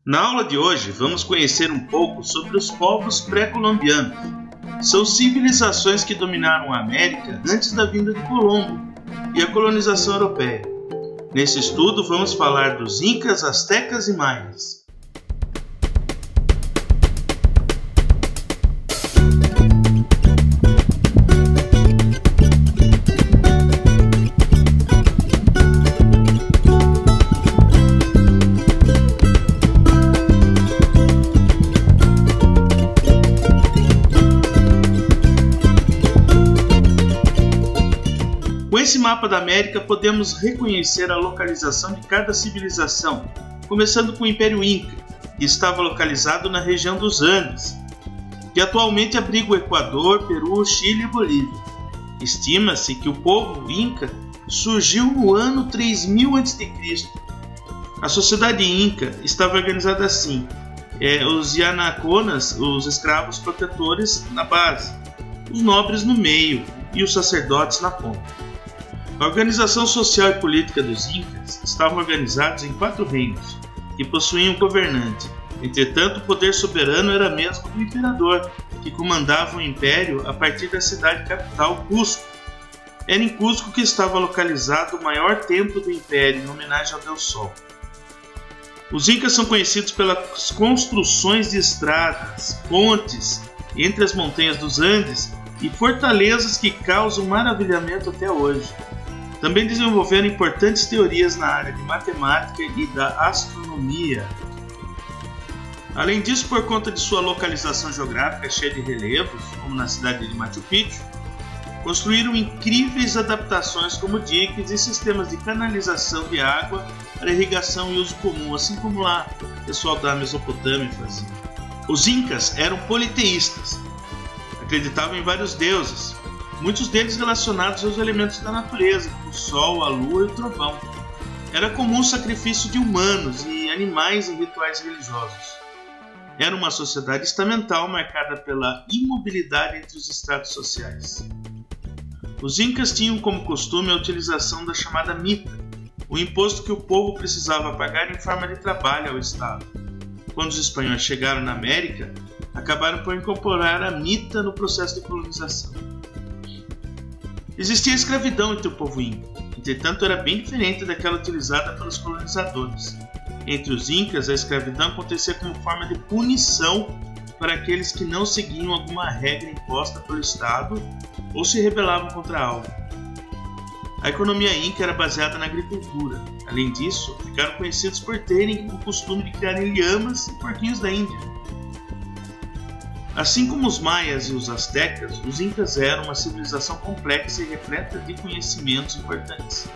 Na aula de hoje, vamos conhecer um pouco sobre os povos pré-colombianos. São civilizações que dominaram a América antes da vinda de Colombo e a colonização europeia. Nesse estudo, vamos falar dos Incas, Astecas e Maias. Com esse mapa da América, podemos reconhecer a localização de cada civilização, começando com o Império Inca, que estava localizado na região dos Andes, que atualmente abriga o Equador, Peru, Chile e Bolívia. Estima-se que o povo Inca surgiu no ano 3000 a.C. A sociedade Inca estava organizada assim: os Yanaconas, os escravos protetores, na base, os nobres no meio e os sacerdotes na ponta. A organização social e política dos Incas estavam organizados em 4 reinos, que possuíam um governante. Entretanto, o poder soberano era mesmo do imperador, que comandava o império a partir da cidade capital, Cusco. Era em Cusco que estava localizado o maior templo do império, em homenagem ao Deus Sol. Os Incas são conhecidos pelas construções de estradas, pontes entre as montanhas dos Andes e fortalezas que causam maravilhamento até hoje. Também desenvolveram importantes teorias na área de matemática e da astronomia. Além disso, por conta de sua localização geográfica cheia de relevos, como na cidade de Machu Picchu, construíram incríveis adaptações como diques e sistemas de canalização de água para irrigação e uso comum, assim como lá o pessoal da Mesopotâmia fazia. Os Incas eram politeístas, acreditavam em vários deuses, muitos deles relacionados aos elementos da natureza, como o sol, a lua e o trovão. Era comum o sacrifício de humanos e animais em rituais religiosos. Era uma sociedade estamental marcada pela imobilidade entre os estratos sociais. Os Incas tinham como costume a utilização da chamada mita, o imposto que o povo precisava pagar em forma de trabalho ao Estado. Quando os espanhóis chegaram na América, acabaram por incorporar a mita no processo de colonização. Existia escravidão entre o povo Inca, entretanto era bem diferente daquela utilizada pelos colonizadores. Entre os Incas, a escravidão acontecia como forma de punição para aqueles que não seguiam alguma regra imposta pelo Estado ou se rebelavam contra algo. A economia Inca era baseada na agricultura. Além disso, ficaram conhecidos por terem o costume de criarem lhamas e porquinhos da Índia. Assim como os Maias e os Astecas, os Incas eram uma civilização complexa e repleta de conhecimentos importantes.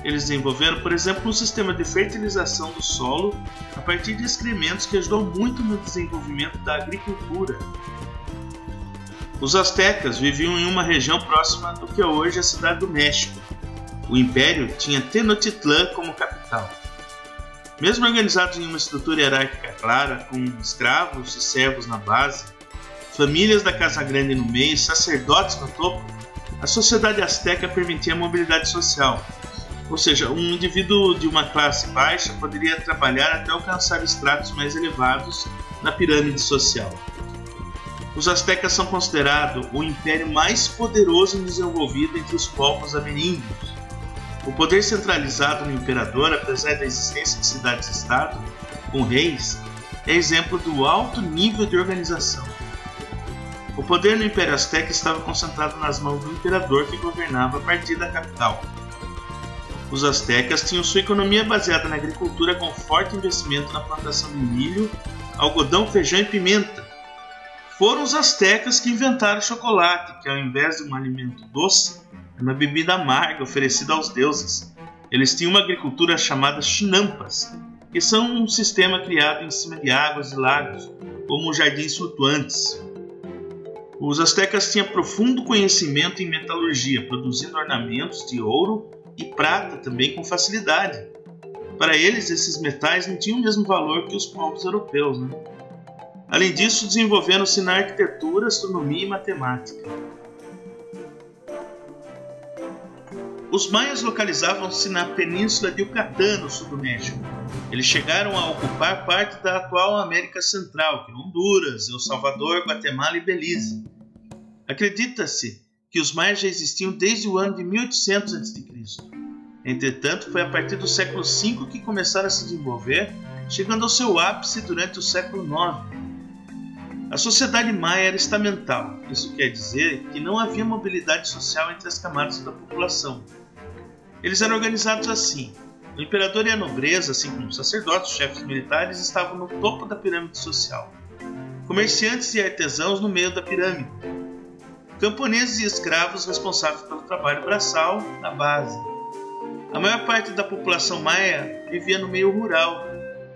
Eles desenvolveram, por exemplo, um sistema de fertilização do solo a partir de excrementos que ajudou muito no desenvolvimento da agricultura. Os Astecas viviam em uma região próxima do que é hoje a cidade do México. O império tinha Tenochtitlán como capital. Mesmo organizados em uma estrutura hierárquica clara, com escravos e servos na base, famílias da Casa Grande no meio e sacerdotes no topo, a sociedade asteca permitia a mobilidade social. Ou seja, um indivíduo de uma classe baixa poderia trabalhar até alcançar estratos mais elevados na pirâmide social. Os astecas são considerados o império mais poderoso e desenvolvido entre os povos ameríndios. O poder centralizado no imperador, apesar da existência de cidades-estado, com reis, é exemplo do alto nível de organização. O poder no Império Azteca estava concentrado nas mãos do imperador, que governava a partir da capital. Os astecas tinham sua economia baseada na agricultura, com forte investimento na plantação de milho, algodão, feijão e pimenta. Foram os astecas que inventaram o chocolate, que ao invés de um alimento doce, é uma bebida amarga oferecida aos deuses. Eles tinham uma agricultura chamada chinampas, que são um sistema criado em cima de águas e lagos, como jardins flutuantes. Os astecas tinham profundo conhecimento em metalurgia, produzindo ornamentos de ouro e prata também com facilidade. Para eles, esses metais não tinham o mesmo valor que os povos europeus, né? Além disso, desenvolveram-se na arquitetura, astronomia e matemática. Os maias localizavam-se na península de Yucatán, no sul do México. Eles chegaram a ocupar parte da atual América Central, que é Honduras, El Salvador, Guatemala e Belize. Acredita-se que os maias já existiam desde o ano de 1800 a.C. Entretanto, foi a partir do século V que começaram a se desenvolver, chegando ao seu ápice durante o século IX. A sociedade maia era estamental, isso quer dizer que não havia mobilidade social entre as camadas da população. Eles eram organizados assim: o imperador e a nobreza, assim como os sacerdotes, chefes militares, estavam no topo da pirâmide social. Comerciantes e artesãos no meio da pirâmide. Camponeses e escravos responsáveis pelo trabalho braçal na base. A maior parte da população maia vivia no meio rural,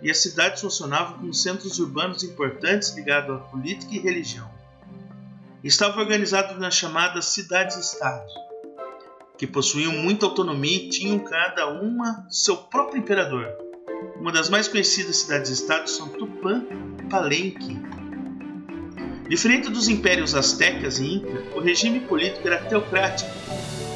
e as cidades funcionavam como centros urbanos importantes ligados à política e religião. Estavam organizados nas chamadas cidades-estados, que possuíam muita autonomia e tinham cada uma seu próprio imperador. Uma das mais conhecidas cidades-estados são Tupã e Palenque. Diferente dos impérios astecas e inca, o regime político era teocrático,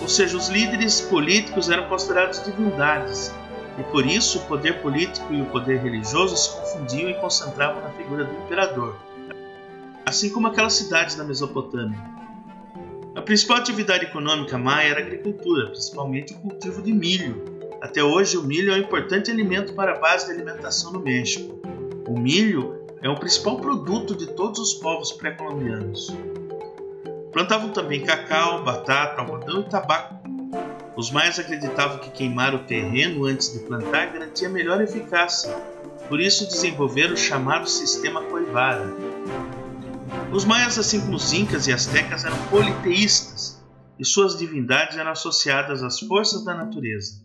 ou seja, os líderes políticos eram considerados divindades, e por isso o poder político e o poder religioso se confundiam e concentravam na figura do imperador, assim como aquelas cidades da Mesopotâmia. A principal atividade econômica maia era a agricultura, principalmente o cultivo de milho. Até hoje, o milho é um importante alimento para a base de alimentação no México. O milho é o principal produto de todos os povos pré-colombianos. Plantavam também cacau, batata, algodão e tabaco. Os maias acreditavam que queimar o terreno antes de plantar garantia melhor eficácia, por isso desenvolveram o chamado sistema Coivara. Os maias, assim como os incas e astecas, eram politeístas, e suas divindades eram associadas às forças da natureza.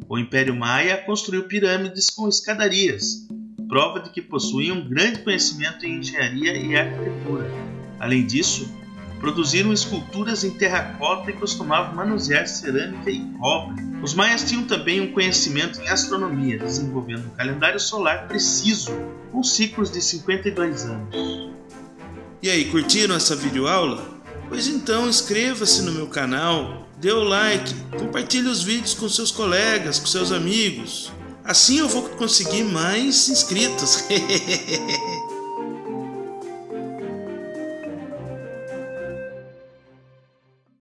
O Império Maia construiu pirâmides com escadarias, prova de que possuíam um grande conhecimento em engenharia e arquitetura. Além disso, produziram esculturas em terracota e costumavam manusear cerâmica e cobre. Os maias tinham também um conhecimento em astronomia, desenvolvendo um calendário solar preciso, com ciclos de 52 anos. E aí, curtiram essa videoaula? Pois então, inscreva-se no meu canal, dê o like, compartilhe os vídeos com seus colegas, com seus amigos. Assim eu vou conseguir mais inscritos.